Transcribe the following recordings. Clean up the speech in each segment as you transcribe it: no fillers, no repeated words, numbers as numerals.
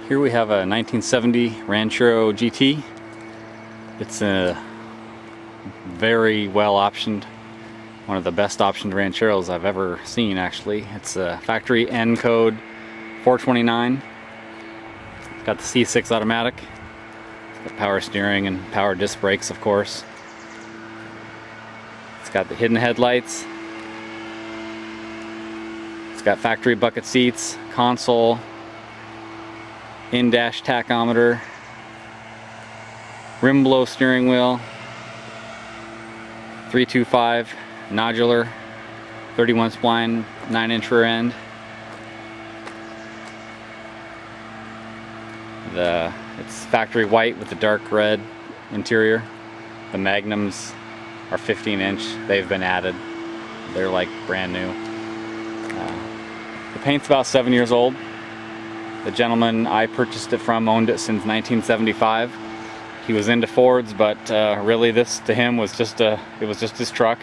Here we have a 1970 Ranchero GT. It's a very well optioned, one of the best optioned Rancheros I've ever seen actually. It's a factory N code 429. It's got the C6 automatic. It's got power steering and power disc brakes, of course. It's got the hidden headlights. It's got factory bucket seats, console, in-dash tachometer, rim blow steering wheel, 325 nodular, 31 spline, 9-inch rear end. It's factory white with the dark red interior. The magnums are 15-inch. They've been added. They're like brand new. The paint's about 7 years old. The gentleman I purchased it from owned it since 1975. He was into Fords, but really this to him was just his truck.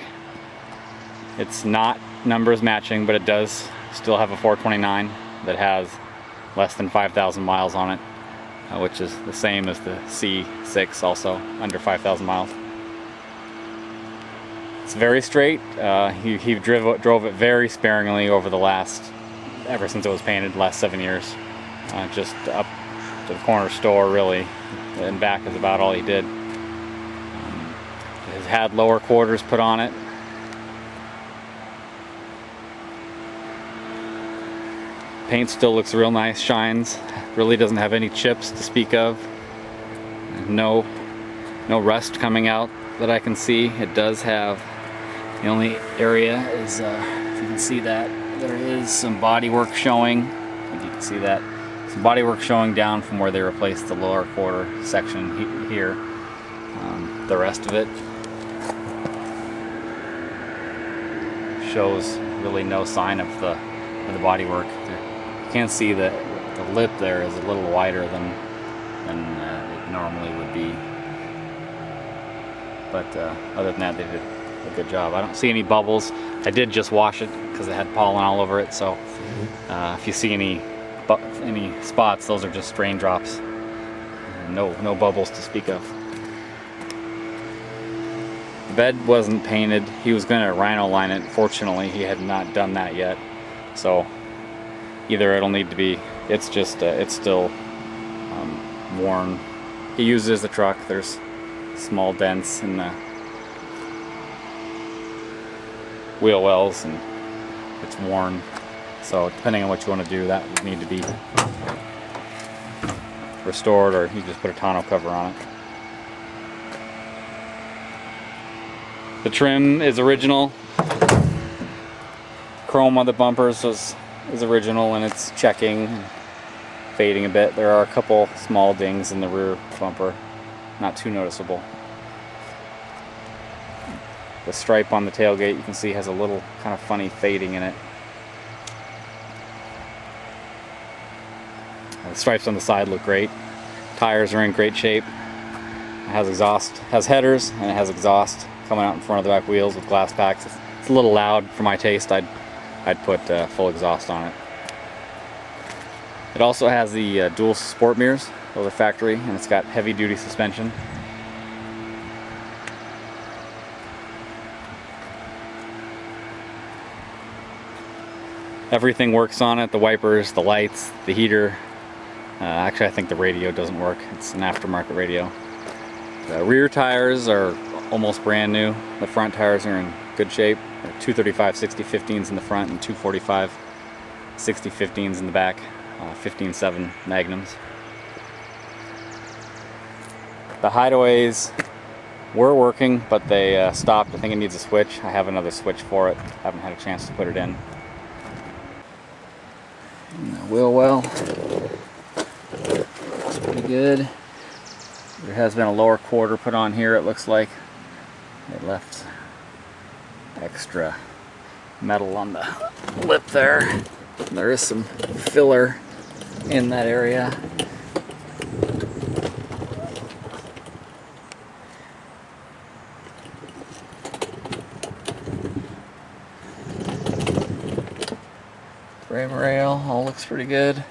It's not numbers matching, but it does still have a 429 that has less than 5,000 miles on it, which is the same as the C6, also under 5,000 miles. It's very straight. He drove it very sparingly over ever since it was painted, the last 7 years. Just up to the corner store really, and back is about all he did. He's had lower quarters put on it. Paint still looks real nice, shines. Really doesn't have any chips to speak of. No rust coming out that I can see. It does have, the only area is, if you can see that, there is some bodywork showing. I think you can see that. Some bodywork showing down from where they replaced the lower quarter section here. The rest of it shows really no sign of the bodywork. You can see that the lip there is a little wider than it normally would be. But other than that, they did a good job. I don't see any bubbles. I did just wash it because it had pollen all over it. So if you see any spots, those are just raindrops. No bubbles to speak of. The bed wasn't painted. He was going to rhino line it. Fortunately, he had not done that yet. So either it'll need to be, it's still worn. He uses it as a truck. There's small dents in the wheel wells and it's worn. So depending on what you want to do, that would need to be restored, or you just put a tonneau cover on it. The trim is original. Chrome on the bumpers is original, and it's checking, fading a bit. There are a couple small dings in the rear bumper, not too noticeable. The stripe on the tailgate, you can see, has a little kind of funny fading in it. The stripes on the side look great. Tires are in great shape. It has exhaust, has headers, and it has exhaust coming out in front of the back wheels with glass packs. It's a little loud for my taste. I'd put full exhaust on it. It also has the dual sport mirrors. Those are factory, and it's got heavy duty suspension. Everything works on it, the wipers, the lights, the heater. Actually, I think the radio doesn't work. It's an aftermarket radio. The rear tires are almost brand new. The front tires are in good shape. 235 60-15s in the front and 245 60-15s in the back. 15.7 Magnums. The hideaways were working, but they stopped. I think it needs a switch. I have another switch for it. Haven't had a chance to put it in. And the wheel well. Looks pretty good. There has been a lower quarter put on here, it looks like. They left extra metal on the lip there. There is some filler in that area. Frame rail all looks pretty good.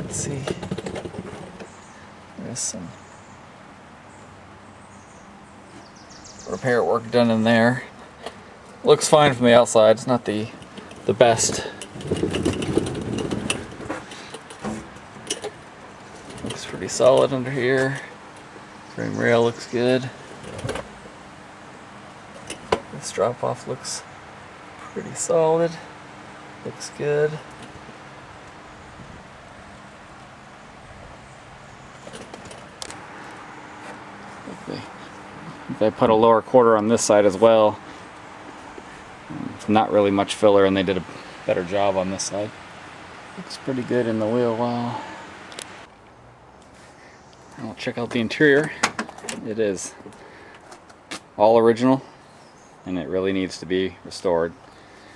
Let's see. There's some repair work done in there. Looks fine from the outside. It's not the best. Looks pretty solid under here. Frame rail looks good. This drop off looks pretty solid. Looks good. If I put a lower quarter on this side as well, it's not really much filler, and they did a better job on this side. Looks pretty good in the wheel well. I'll check out the interior. It is all original, and it really needs to be restored.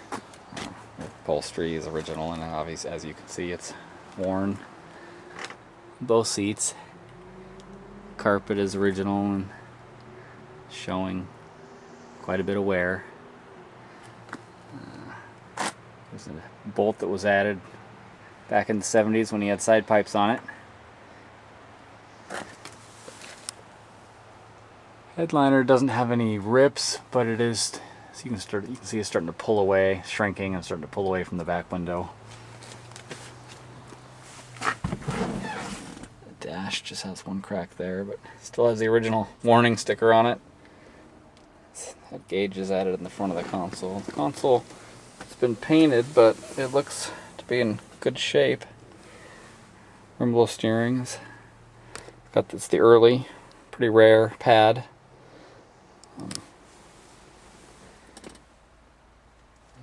The upholstery is original, and obviously, as you can see, it's worn. Both seats. Carpet is original and showing quite a bit of wear. There's a bolt that was added back in the 70s when he had side pipes on it. Headliner doesn't have any rips, but it is, so you can see it's starting to pull away, shrinking and starting to pull away from the back window. The dash just has one crack there, but still has the original warning sticker on it. That gauge is added in the front of the console. The console has been painted, but it looks to be in good shape. Removable steerings. Got this, the early, pretty rare pad.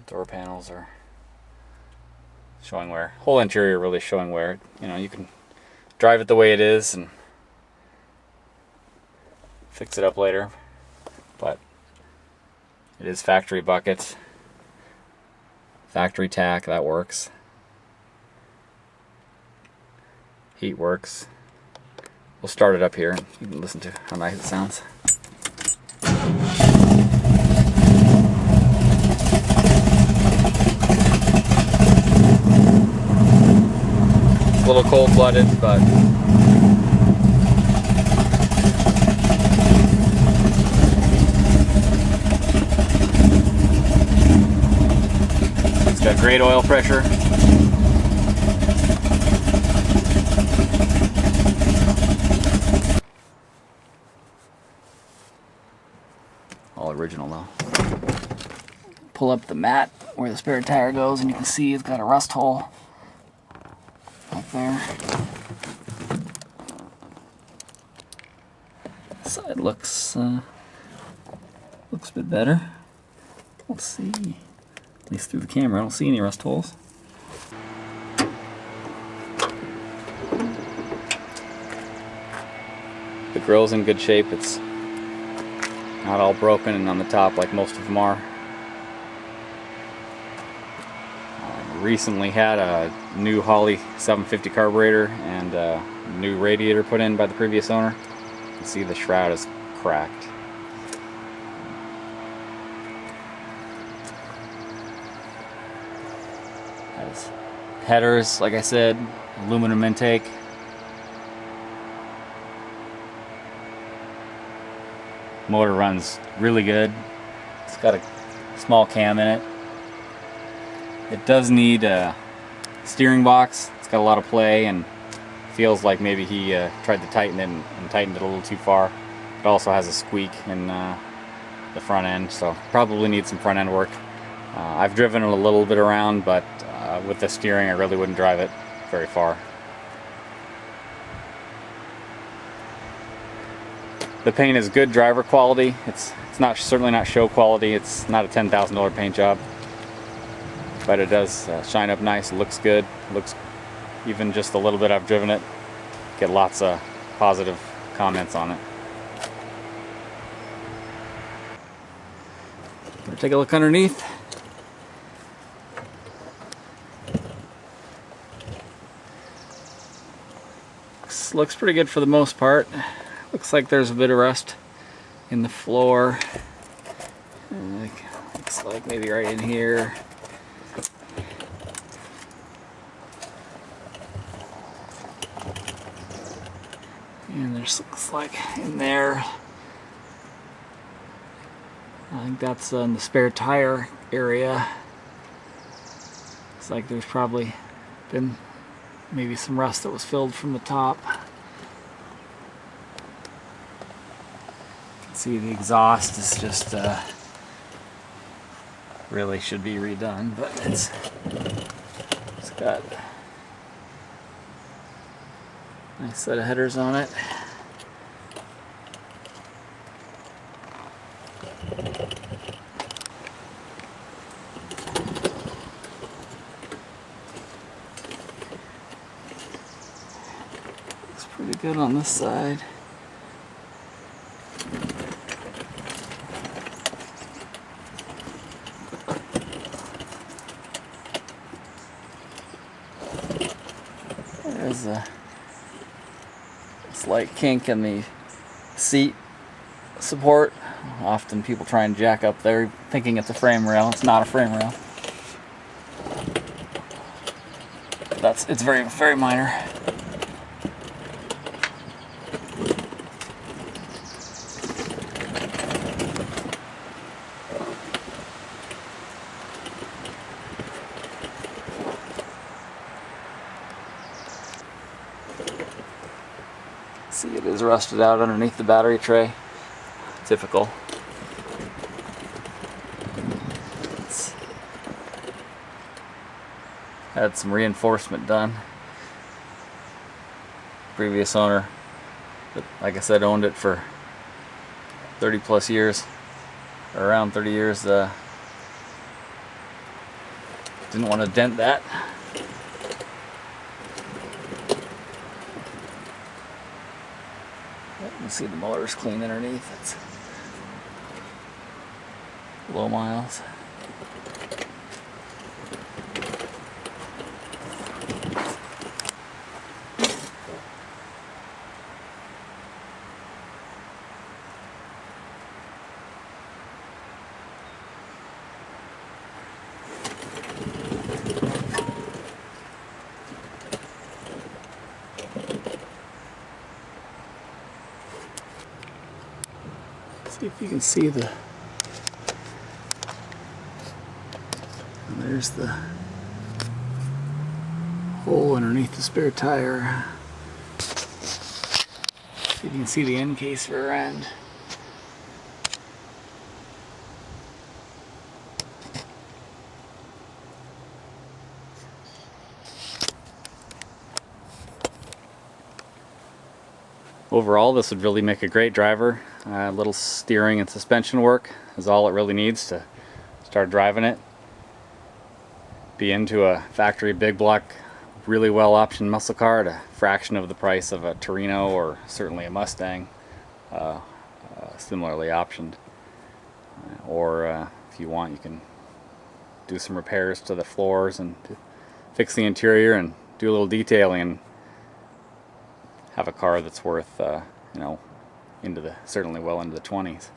Door panels are showing wear. Whole interior really showing wear. You know, you can drive it the way it is and fix it up later, but it is factory buckets, factory tack, that works. Heat works. We'll start it up here and you can listen to how nice it sounds. It's a little cold-blooded, but it's got great oil pressure. All original though. Pull up the mat where the spare tire goes and you can see it's got a rust hole up there. Side looks a bit better. Let's see. At least through the camera, I don't see any rust holes. The grill's in good shape. It's not all broken and on the top like most of them are. Recently had a new Holley 750 carburetor and a new radiator put in by the previous owner. You can see the shroud is cracked. Has headers, like I said, aluminum intake. Motor runs really good. It's got a small cam in it. It does need a steering box. It's got a lot of play and feels like maybe he tried to tighten it and tightened it a little too far. It also has a squeak in the front end, so probably needs some front end work. I've driven it a little bit around, but with the steering I really wouldn't drive it very far. The paint is good driver quality. It's not certainly not show quality. It's not a $10,000 paint job, but it does shine up nice. It looks good. Looks, even just a little bit I've driven it, get lots of positive comments on it. Better take a look underneath. Looks pretty good for the most part. Looks like there's a bit of rust in the floor. Looks like maybe right in here. And there's, looks like in there, I think that's in the spare tire area. Looks like there's probably been maybe some rust that was filled from the top. You can see the exhaust is just really should be redone, but it's got a nice set of headers on it. Looks pretty good on this side. There's a slight kink in the seat support. Often people try and jack up there thinking it's a frame rail. It's not a frame rail. It's very minor. See, it is rusted out underneath the battery tray. Typical. It's had some reinforcement done. Previous owner, but like I said, owned it for 30 plus years, or around 30 years. Didn't want to dent that. You can see the motor's clean underneath. It's low miles. See if you can see the, and there's the hole underneath the spare tire. See if you can see the end case rear end. Overall, this would really make a great driver. A little steering and suspension work is all it really needs to start driving it. Be into a factory big block, really well optioned muscle car at a fraction of the price of a Torino or certainly a Mustang, similarly optioned. Or if you want, you can do some repairs to the floors and fix the interior and do a little detailing and have a car that's worth, you know, certainly well into the 20s.